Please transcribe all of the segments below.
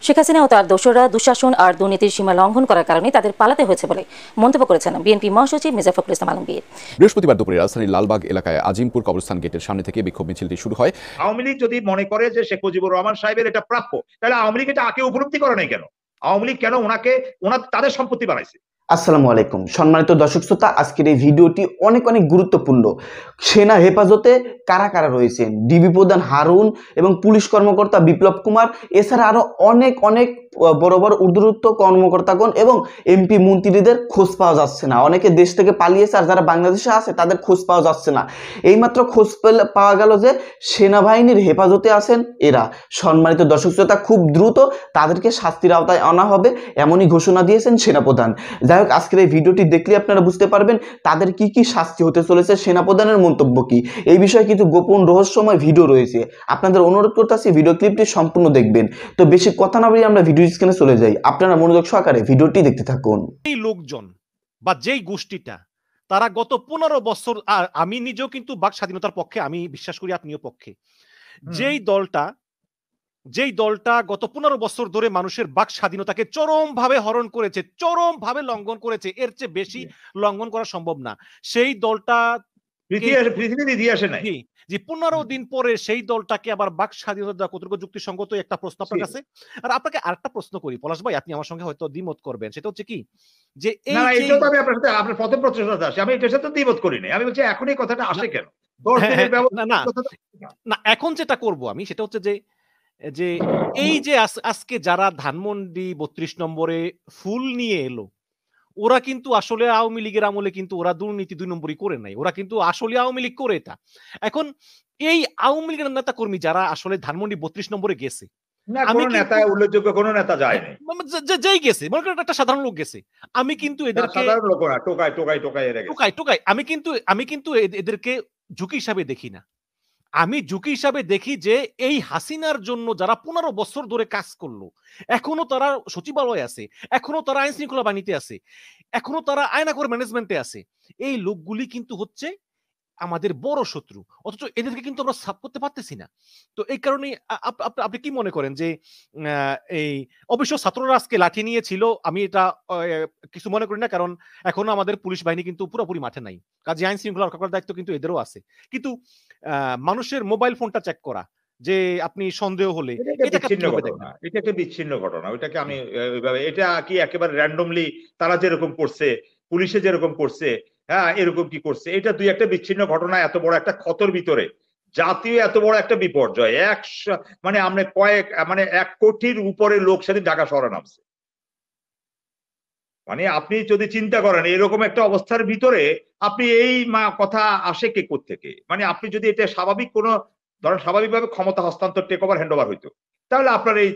শেখ হাসিনা ও তার দোসররা দুঃশাসন আর দুর্নীতির সীমা লঙ্ঘন করার কারণে তাদের পালাতে হয়েছে বলে মন্তব্য করেছেন বিএনপি মহাসচিব মির্জা ফখরুল ইসলাম আলমগীর। বৃহস্পতিবার দুপুরে রাজধানীর লালবাগ এলাকায় আজিমপুর কবরস্থান গেটের সামনে থেকে বিক্ষোভ মিছিলটি শুরু হয়। আওয়ামী লীগ যদি মনে করে যে শেখ মুজিবুর রহমান সাহেবের এটা প্রাপ্য, তাহলে আওয়ামী লীগ এটা আগে উপলব্ধি করে নাই কেন? আওয়ামী লীগ কেন ওনার তাদের সম্পত্তি বানাইছে? আসসালামু আলাইকুম সম্মানিত দর্শক শ্রোতা, আজকের এই ভিডিওটি অনেক গুরুত্বপূর্ণ। সেনা হেফাজতে কারা কারা রয়েছেন, ডিবি প্রধান হারুন এবং পুলিশ কর্মকর্তা বিপ্লব কুমার, এছাড়া আরো অনেক বড় বড় ঊর্ধ্বতন কর্মকর্তাগণ এবং এমপি মন্ত্রীদের খোঁজ পাওয়া যাচ্ছে না। অনেকে দেশ থেকে পালিয়েছে, আর যারা বাংলাদেশে আছে তাদের খোঁজ পাওয়া যাচ্ছে না। এইমাত্র খোঁজ পাওয়া গেল যে সেনাবাহিনীর হেফাজতে আছেন এরা। সম্মানিত দর্শক শ্রোতা, খুব দ্রুত তাদেরকে শাস্তির আওতায় আনা হবে এমনই ঘোষণা দিয়েছেন সেনাপ্রধান। যাই হোক, আজকের এই ভিডিওটি দেখলে আপনারা বুঝতে পারবেন তাদের কি শাস্তি হতে চলেছে, সেনাপ্রধানের মন্তব্য কি, এই বিষয়ে কিছু গোপন রহস্যময় ভিডিও রয়েছে। আপনাদের অনুরোধ করতেছি ভিডিও ক্লিপটি সম্পূর্ণ দেখবেন। তো বেশি কথা না বলে আমরা ভিডিও স্ক্রিনে চলে যাই, আপনারা মনোযোগ সহকারে ভিডিওটি দেখতে থাকুন। এই লোকজন বা যেই গোষ্ঠীটা তারা গত 15 বছর, আর আমি নিজেও কিন্তু বাক স্বাধীনতার পক্ষে, আমি বিশ্বাস করি আপনিও পক্ষে, যেই দলটা গত 15 বছর ধরে মানুষের বাক স্বাধীনতাকে চরমভাবে হরণ করেছে, চরমভাবে লঙ্ঘন করেছে, এর চেয়ে বেশি লঙ্ঘন করা সম্ভব না। সেই দলটা পৃথিবীর ইতিহাসে নাই যে 15 দিন পরে সেই দলটাকে আবার বাক স্বাধীনতা কতটুকু যুক্তিসঙ্গত, একটা প্রশ্ন আপনার কাছে। আর আপনাকে আরেকটা প্রশ্ন করি পলাশ ভাই, আপনি আমার সঙ্গে হয়তো দ্বিমত করবেন, সেটা হচ্ছে কি যে এই আমি আপনার সাথে আপনার প্রথম প্রশ্নটা আসে, আমি এটার সাথে দ্বিমত করি না। আমি বলছি এখন এই কথাটা আসে কেন? না, এখন যেটা করব আমি সেটা হচ্ছে যে এই যে আজকে যারা ধানমন্ডি 32 নম্বরে ফুল নিয়ে এলো, ওরা কিন্তু আসলে আওয়ামী লীগের আমলে কিন্তু ওরা দুর্নীতি 2 নম্বরই করে নাই, ওরা কিন্তু আসলে আওয়ামী লীগ করে এটা। এখন এই আওয়ামী লীগের নেতা কর্মী যারা আসলে ধানমন্ডি 32 নম্বরে গেছে, উল্লেখযোগ্য কোন নেতা যায় নাই, যেই গেছে মনে করেন একটা সাধারণ লোক গেছে, আমি কিন্তু এদেরকে টোকাই আমি কিন্তু এদেরকে ঝুঁকি হিসাবে দেখি না। আমি ঝুঁকি হিসাবে দেখি যে এই হাসিনার জন্য যারা 15 বছর ধরে কাজ করলো, এখনো তারা সচিবালয়ে আছে, এখনো তারা আইন শৃঙ্খলা বাহিনীতে আছে, এখনো তারা আয়নাঘর ম্যানেজমেন্টে আছে, এই লোকগুলি কিন্তু হচ্ছে আমাদের বড় শত্রু, অথচ এদেরকে কিন্তু আমরা সাফ করতে পারতেছি না। তো এই কারণে আপনি কি মনে করেন যে এই অবশ্য ছাত্ররা আজকে লাঠি নিয়েছিল, আমি এটা কিছু মনে করি না, কারণ এখনো আমাদের পুলিশ বাহিনী কিন্তু পুরোপুরি মাঠে নাই, কাজে আইন শৃঙ্খলা রক্ষা করার দায়িত্ব কিন্তু এদেরও আছে। কিন্তু মানুষের মোবাইল ফোনটা চেক করা, যে আপনি সন্দেহ হলে, এটা একটা বিচ্ছিন্ন ঘটনা, ওইটাকে আমি এটা কি একেবারে র্যান্ডমলি তারা যেরকম করছে, পুলিশে যেরকম করছে, হ্যাঁ এরকম কি করছে, এটা দুই একটা বিচ্ছিন্ন ঘটনা এত বড় একটা ক্ষতর ভিতরে জাতীয় এত বড় একটা বিপর্যয়, আমরা 1 কোটির উপরে লোক সেদিন ঢাকা শহরে নামছে। আপনি যদি চিন্তা করেন এরকম একটা অবস্থার ভিতরে আপনি এই কথা আসে কে কোত্থেকে? আপনি যদি এটা স্বাভাবিক কোনো ধরেন স্বাভাবিকভাবে ক্ষমতা হস্তান্তর, টেক ওভার, হ্যান্ড ওভার হইতো, তাহলে আপনার এই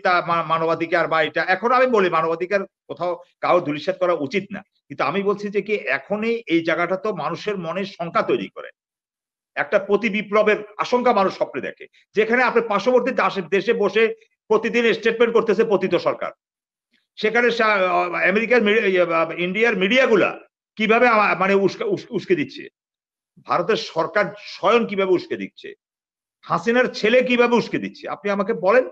মানবাধিকার বা এটা, এখন আমি বলি মানবাধিকার কোথাও কাউ ধূলিসাৎ করা উচিত না, কিন্তু আমি বলছি যে কি এখনই এই জায়গাটা তো মানুষের মনে শঙ্কা তৈরি করে, একটা প্রতি বিপ্লবের আশঙ্কা মানুষ স্বপ্নে দেখে, যেখানে আপনি পার্শ্ববর্তী দেশে বসে প্রতিদিন স্টেটমেন্ট করতেছে পতিত সরকার, সেখানে আমেরিকার ইন্ডিয়ার মিডিয়াগুলা কিভাবে উস্কে দিচ্ছে, ভারতের সরকার স্বয়ং কিভাবে উস্কে দিচ্ছে, হাসিনার ছেলে কিভাবে উস্কে দিচ্ছে। আপনি আমাকে বলেন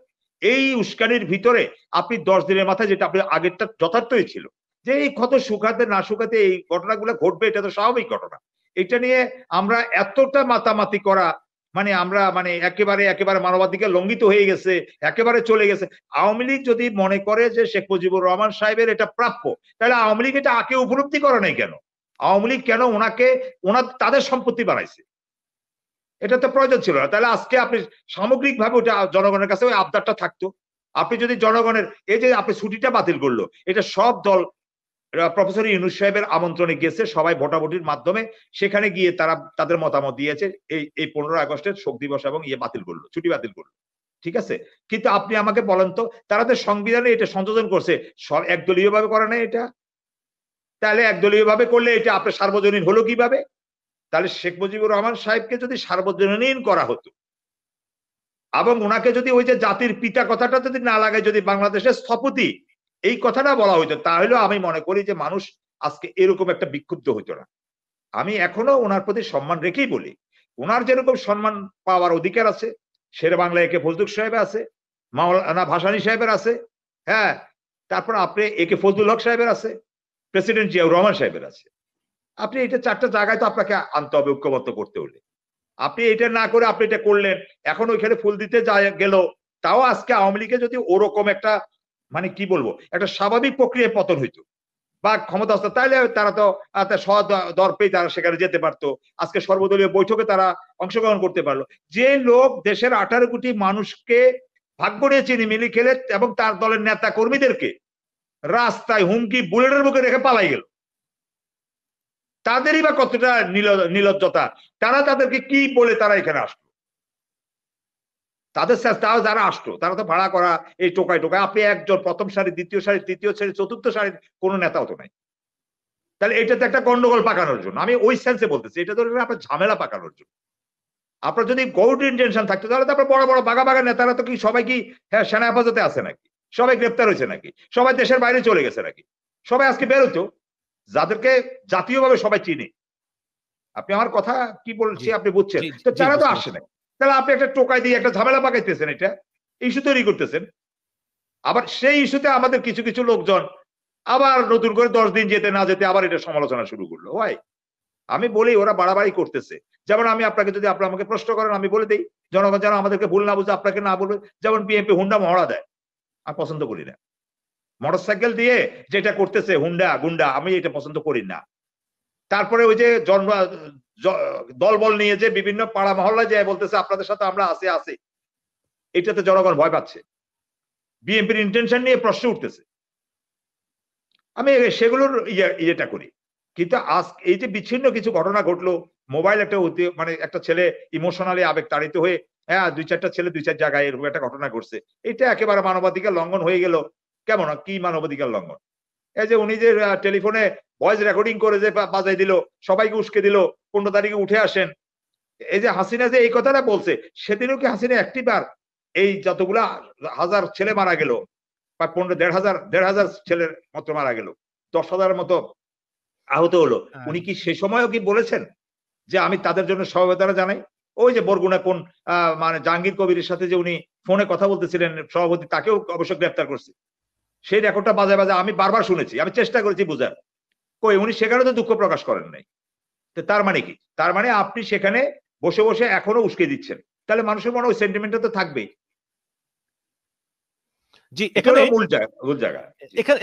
এই উস্কানির ভিতরে আপনি 10 দিনের মাথায়, যেটা আপনি আগেরটা যথার্থই ছিল যে এই ক্ষত শুকাতে না শুকাতে এই ঘটনাগুলো ঘটবে, এটা তো স্বাভাবিক ঘটনা। এটা নিয়ে আমরা এতটা মাতামাতি করা আমরা একেবারে মানবাধিকার লঙ্ঘিত হয়ে গেছে, একেবারে চলে গেছে। আওয়ামী লীগ যদি মনে করে যে শেখ মুজিবুর রহমান সাহেবের এটা প্রাপ্য, তাহলে আওয়ামী লীগ এটা আগে উপলব্ধি করে নাই কেন? আওয়ামী লীগ কেন তাদের সম্পত্তি বানাইছে? এটা তো প্রয়োজন ছিল না। তাহলে আজকে আপনি সামগ্রিকভাবে ওটা জনগণের কাছে ওই আবদারটা থাকতো। আপনি যদি জনগণের এই যে আপনি ছুটিটা বাতিল করলো, এটা সব দল প্রফেসর ইউনূস সাহেবের আমন্ত্রণে গেছে, সবাই ভোটাভুটির মাধ্যমে সেখানে গিয়ে তারা তাদের মতামত দিয়েছে, এই 15 আগস্টের শোক দিবস এবং বাতিল করলো, ছুটি বাতিল করলো, ঠিক আছে। কিন্তু আপনি আমাকে বলেন তো, তারা তো সংবিধানে এটা সংযোজন করছে, সব একদলীয় ভাবে করে নাই এটা, তাহলে একদলীয় ভাবে করলে এটা আপনার সার্বজনীন হলো কিভাবে? তাহলে শেখ মুজিবুর রহমান সাহেবকে যদি সার্বজনীন করা হতো এবং ওনাকে যদি ওই যে জাতির পিতা কথাটা যদি না লাগায়, যদি বাংলাদেশের স্থপতি এই কথাটা বলা হইতো, তাহলে আমি মনে করি যে মানুষ আজকে এরকম একটা বিক্ষুব্ধ হইতো না। আমি এখনো ওনার প্রতি সম্মান রেখেই বলি, ওনার যেরকম সম্মান পাওয়ার অধিকার আছে শেরে বাংলা একে ফজলুল সাহেব আছে, মাওলানা ভাসানী সাহেবের আছে, হ্যাঁ, তারপর আপনি একে ফজলুল হক সাহেবের আছে, প্রেসিডেন্ট জিয়াউর রহমান সাহেবের আছে। আপনি এটা 4টা জায়গায় তো আপনাকে আনতে হবে ঐক্যবদ্ধ করতে হলে। আপনি এটা না করে আপনি এটা করলেন, এখন ওইখানে ফুল দিতে গেল, তাও আজকে আওয়ামী লীগে যদি ওরকম একটা মানে কি বলবো একটা স্বাভাবিক প্রক্রিয়ায় পতন হইতো বা ক্ষমতা আসতো, তাহলে তারা তো দর্পেই তারা সেখানে যেতে পারতো, আজকে সর্বদলীয় বৈঠকে তারা অংশগ্রহণ করতে পারলো। যে লোক দেশের 18 কোটি মানুষকে ভাগ্য নিয়ে চিনিমিনি খেলে এবং তার দলের নেতা কর্মীদেরকে রাস্তায় হুমকি বুলেটের মুখে রেখে পালাই গেল, তাদেরই বা কতটা নির্লজ্জতা, তারা তাদেরকে কি বলে তারা এখানে আসলো, তারা যারা আসলো তারা তো ভাড়া করা এই টোকায় টোকায়। আপনি একজন প্রথম সারি, দ্বিতীয় সারি, তৃতীয় সারি, চতুর্থ সারির কোন নেতাও তো নাই। তাহলে এটাতে একটা গন্ডগোল পাকানোর জন্য, আমি ওই সেন্সে বলতেছি, এটা তো আপনার ঝামেলা পাকানোর জন্য। আপনার যদি গৌড ইন্টেনশন থাকতো তাহলে তো আপনার বড় বড় বাঘা বাঘা নেতারা তো কি সবাই কি সেনা হেফাজতে আছে নাকি, সবাই গ্রেপ্তার হয়েছে নাকি, সবাই দেশের বাইরে চলে গেছে নাকি, সবাই আজকে বেরোতো, যাদেরকে জাতীয়ভাবে সবাই চিনে। আপনি আমার কথা কি বলছি আপনি বুঝছেন তো, তারা তো আসে না। তাহলে আপনি একটা টোকাই দিয়ে একটা ঝামেলা পাকাইতেছেন, এটা ইস্যু তৈরি করতেছেন। আবার সেই ইস্যুতে আমাদের কিছু কিছু লোকজন আবার নতুন করে 10 দিন যেতে না যেতে আবার এটা সমালোচনা শুরু করলো। ওয়াই আমি বলি ওরা বাড়াবাড়ি করতেছে। যেমন আমি আপনাকে যদি আপনি আমাকে প্রশ্ন করেন আমি বলে দিই, জনগণ যেন আমাদেরকে ভুল না বুঝে আপনাকে না বলবে। যেমন বিএনপি হুন্ডা মহড়া দেয়, আমি পছন্দ করি না। মোটরসাইকেল দিয়ে যেটা করতেছে হুন্ডা গুন্ডা, আমি এটা পছন্দ করি না। তারপরে ওই যে দলবল নিয়ে যে বিভিন্ন পাড়া মহল্লায় যায় বলতেছে আপনাদের সাথে আমরা আছি, এটাতে জনগণ ভয় পাচ্ছে, বিএনপির ইন্টেনশন নিয়ে প্রশ্ন উঠতেছে। আমি সেগুলোর ইয়েটা করি। কিন্তু আজ এই যে বিচ্ছিন্ন কিছু ঘটনা ঘটলো, মোবাইল একটা মানে একটা ছেলে ইমোশনালি আবেগ তাড়িত হয়ে, হ্যাঁ 2-4টা ছেলে 2-4 জায়গায় এরকম একটা ঘটনা ঘটছে, এটা একেবারে মানবাধিকার লঙ্ঘন হয়ে গেল। কেমন কি মানবাধিকার লঙ্ঘন? এই যে উনি যে টেলিফোনে ভয়েস রেকর্ডিং করে যে বাজাই দিল, সবাইকে উস্কে দিল 15 তারিখে উঠে আসেন। এই যে হাসিনা যে এই কথাটা বলছে, সেদিনও কি হাসিনা একটিবার এই যতগুলা হাজার ছেলে মারা গেল, বা 1,500 ছেলের মতো মারা গেল, 10,000 মতো আহত হলো, উনি কি সে সময়ও কি বলেছেন যে আমি তাদের জন্য সমবেদনা জানাই? ওই যে বরগুনা কোন মানে জাহাঙ্গীর কবিরের সাথে যে উনি ফোনে কথা বলতেছিলেন সভাপতি, তাকেও অবশ্য গ্রেফতার করছে। সেই রেকর্ডটা বাজায় বাজায় আমি বারবার শুনেছি, আমি চেষ্টা করেছি বোঝার, কই উনি সেখানে তো দুঃখ প্রকাশ করেন নাই। তো তার মানে কি? তার মানে আপনি সেখানে বসে বসে এখনো উস্কে দিচ্ছেন, তাহলে মানুষের মনে ওই সেন্টিমেন্টটা তো থাকবেই। জি, এখানে মূল জায়গা।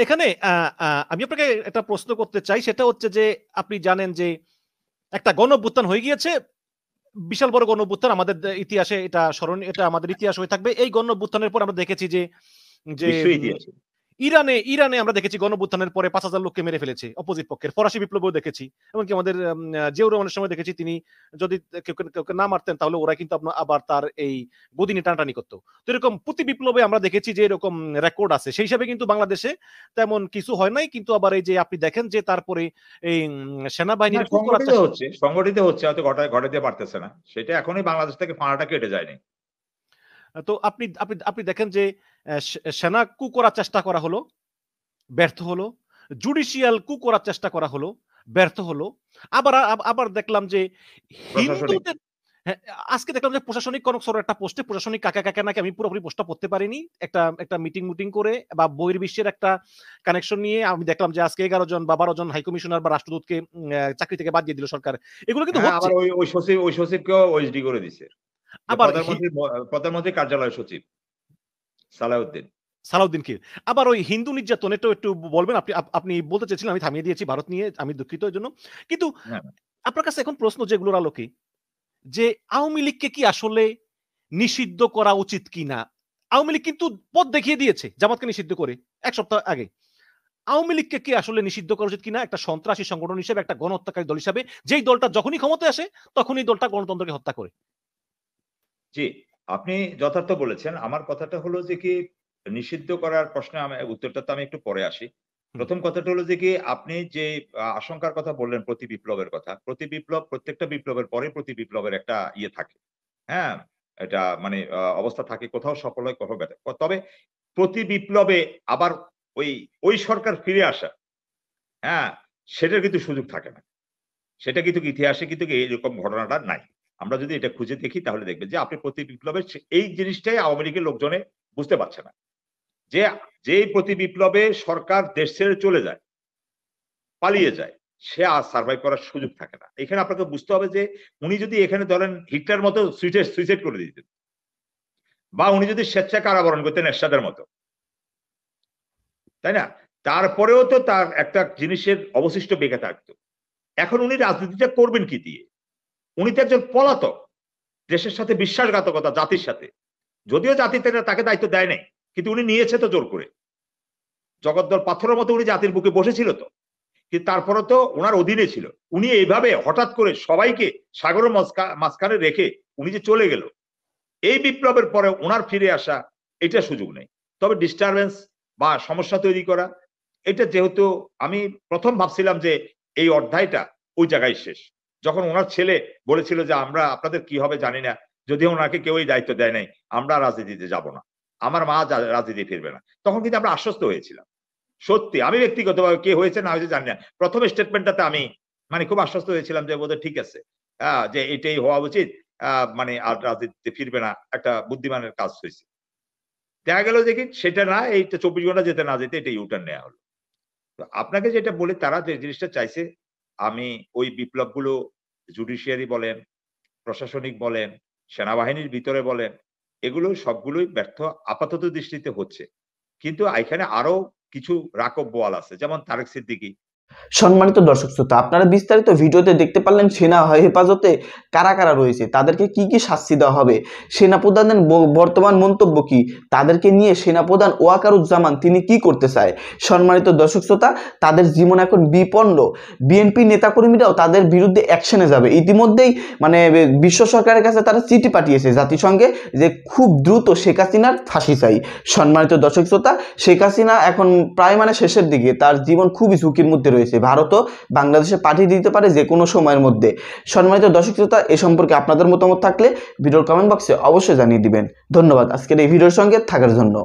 এখানে আমি আপনাকে একটা প্রশ্ন করতে চাই, সেটা হচ্ছে যে আপনি জানেন যে একটা গণঅভ্যুত্থান হয়ে গিয়েছে, বিশাল বড় গণঅভ্যুত্থান, আমাদের ইতিহাসে এটা স্মরণীয়, এটা আমাদের ইতিহাস হয়ে থাকবে। এই গণঅভ্যুত্থানের পর আমরা দেখেছি যে ইরানে আমরা দেখেছি গণঅভ্যুত্থানের পরে 5,000 লোককে মেরে ফেলেছে অপোজিট পক্ষের। ফরাসি বিপ্লবেও দেখেছি, এমনকি আমাদের জিয়াউর রহমানের সময় দেখেছি, তিনি যদি কেউ না মারতেন তাহলে ওরা কিন্তু আবার তার এই গদিনে টানাটানি করতো। তো এরকম প্রতি বিপ্লবে আমরা দেখেছি যে এরকম রেকর্ড আছে। সেই হিসাবে কিন্তু বাংলাদেশে তেমন কিছু হয় নাই, কিন্তু আবার এই যে আপনি দেখেন যে তারপরে এই সেনাবাহিনীর সংগঠিত হচ্ছে, হয়তো ঘটাতে পারতেছে না, সেটা এখনই বাংলাদেশ থেকে ফাঁড়াটা কেটে যায়নি। তো আপনি আপনি আপনি দেখেন যে সেনা কু করার চেষ্টা করা হলো, ব্যর্থ হলো। জুডিশিয়াল কু করার চেষ্টা করা হলো, ব্যর্থ হলো। আবার দেখলাম যে হিন্দুদের, হ্যাঁ, আজকে দেখলাম যে প্রশাসনিক কনকসর একটা পোস্টে, প্রশাসনিক কাকা নাকি, আমি পুরোপুরি পোস্টটা পড়তে পারিনি, একটা মিটিং করে বা বহির্বিশ্বের একটা কানেকশন নিয়ে আমি দেখলাম যে আজকে 11 জন বা 12 জন হাই কমিশনার বা রাষ্ট্রদূতকে চাকরি থেকে বাদ দিয়ে দিল সরকার। এগুলো কিন্তু হচ্ছে। ওই সচিবকেও ওএসডি করে দিছে, আবার প্রধানমন্ত্রী কার্যালয় সচিব সালাউদ্দিনকে। আবার ওই হিন্দু নির্যাতন, একটু বলবেন আপনি? আপনি বলতে চেয়েছিলেন, আমি থামিয়ে দিয়েছি ভারত নিয়ে, আমি দুঃখিত এর জন্য। কিন্তু আপনার কাছে এখন প্রশ্ন যেগুলোর আলোকে, যে আওয়ামী লীগকে কি আসলে নিষিদ্ধ করা উচিত কিনা? আওয়ামী লীগ কিন্তু পথ দেখিয়ে দিয়েছে জামাতকে নিষিদ্ধ করে 1 সপ্তাহ আগে। আওয়ামী লীগকে কি আসলে নিষিদ্ধ করা উচিত কিনা, একটা সন্ত্রাসী সংগঠন হিসেবে, একটা গণহত্যাকারী দল হিসেবে, যেই দলটা যখনই ক্ষমতায় আসে তখনই দলটা গণতন্ত্রকে হত্যা করে? জি, আপনি যথার্থ বলেছেন। আমার কথাটা হলো যে কি, নিষিদ্ধ করার প্রশ্নে উত্তরটা তো আমি একটু পরে আসি। প্রথম কথাটা হলো যে কি, আপনি যে আশঙ্কার কথা বললেন প্রতি বিপ্লবের কথা, প্রত্যেকটা বিপ্লবের পরে প্রতি বিপ্লবের একটা ইয়ে থাকে। হ্যাঁ, এটা মানে অবস্থা থাকে, কোথাও সফল হয়, কোথাও ব্যর্থ। তবে প্রতি বিপ্লবে আবার ওই সরকার ফিরে আসা, হ্যাঁ, সেটার কিন্তু সুযোগ থাকে না। সেটা কিন্তু ইতিহাসে কিন্তু এরকম ঘটনাটা নাই। আমরা যদি এটা খুঁজে দেখি তাহলে দেখবেন যে আপনি প্রতি বিপ্লবের এই জিনিসটাই আওয়ামী লীগের লোকজনে বুঝতে পারছে না। যে যেই প্রতি বিপ্লবে সরকার দেশ ছেড়ে চলে যায়, পালিয়ে যায়, সে আর সার্ভাইভ করার সুযোগ থাকে না। এখানে আপনাকে বুঝতে হবে যে উনি যদি এখানে ধরেন হিটলার মতো সুইসাইড করে দিতেন, বা উনি যদি স্বেচ্ছায় কারাবরণ করতেন এরশাদের মতো, তাই না, তারপরেও তো তার একটা জিনিসের অবশিষ্ট বেঁকে থাকতো। এখন উনি রাজনীতিটা করবেন কি দিয়ে? উনি তো একজন পলাতক, দেশের সাথে বিশ্বাসঘাতকতা, জাতির সাথে, যদিও জাতি তাকে দায়িত্ব দেয় নাই, কিন্তু উনি নিয়েছে তো জোর করে। জগদ্দল পাথরের মতো উনি জাতির বুকে বসেছিল তো, কিন্তু তারপরে তো ওনার অধীনে ছিল। উনি এইভাবে হঠাৎ করে সবাইকে সাগরের মাঝখানে রেখে উনি যে চলে গেল, এই বিপ্লবের পরে ওনার ফিরে আসা, এটা সুযোগ নেই। তবে ডিস্টারবেন্স বা সমস্যা তৈরি করা, এটা যেহেতু আমি প্রথম ভাবছিলাম যে এই অধ্যায়টা ওই জায়গায় শেষ, যখন ওনার ছেলে বলেছিল যে আমরা আপনাদের কি হবে জানি না, যদি ওনাকে কেউ এই দায়িত্ব দেয় নাই, আমরা রাজনীতিতে যাব না, আমার মা রাজনীতি ফিরবে না, তখন কিন্তু আমরা আশ্বস্ত হয়েছিলাম। সত্যি আমি ব্যক্তিগতভাবে কে হয়েছে না হয়েছে জানি না, প্রথম স্টেটমেন্টটাতে আমি মানে খুব আশ্বস্ত হয়েছিলাম যে বোধহয় ঠিক আছে, যে এটাই হওয়া উচিত, মানে আর রাজনীতিতে ফিরবে না, একটা বুদ্ধিমানের কাজ হয়েছে। দেখা গেল যে কি সেটা না, এইটা 24 ঘন্টা যেতে না যেতে এটা ইউটার্ন নেওয়া হলো। তো আপনাকে যেটা বলি, তারা যে জিনিসটা চাইছে, আমি ওই বিপ্লবগুলো জুডিশিয়ারি বলেন, প্রশাসনিক বলেন, সেনাবাহিনীর ভিতরে বলেন, এগুলো সবগুলোই ব্যর্থ আপাতত দৃষ্টিতে হচ্ছে। কিন্তু এখানে আরো কিছু রাকব বোয়াল আছে, যেমন তারেক সিদ্দিকী। সম্মানিত দর্শক শ্রোতা, আপনারা বিস্তারিত ভিডিওতে দেখতে পারলেন সেনা হেফাজতে কারা কারা রয়েছে, তাদেরকে কি কি শাস্তি দেওয়া হবে, সেনাপ্রধানের বর্তমান মন্তব্য কি, তাদেরকে নিয়ে সেনাপ্রধান ওয়াকারুজ্জামান তিনি কি করতে চায়। সম্মানিত দর্শক শ্রোতা, তাদের জীবন এখন বিপন্ন। বিএনপি নেতাকর্মীরাও তাদের বিরুদ্ধে অ্যাকশনে যাবে। ইতিমধ্যেই মানে বিশ্ব সরকারের কাছে তারা চিঠি পাঠিয়েছে জাতিসংঘে যে খুব দ্রুত শেখ হাসিনার ফাঁসি চাই। সম্মানিত দর্শক শ্রোতা, শেখ হাসিনা এখন প্রায় মানে শেষের দিকে, তার জীবন খুবই ঝুঁকির মধ্যে রয়েছে। ভারতও বাংলাদেশে পাঠিয়ে দিতে পারে যে কোনো সময়ের মধ্যে। সম্মানিত দর্শক শ্রোতা, এ সম্পর্কে আপনাদের মতামত থাকলে ভিডিওর কমেন্ট বক্সে অবশ্যই জানিয়ে দিবেন। ধন্যবাদ আজকের এই ভিডিওর সঙ্গে থাকার জন্য।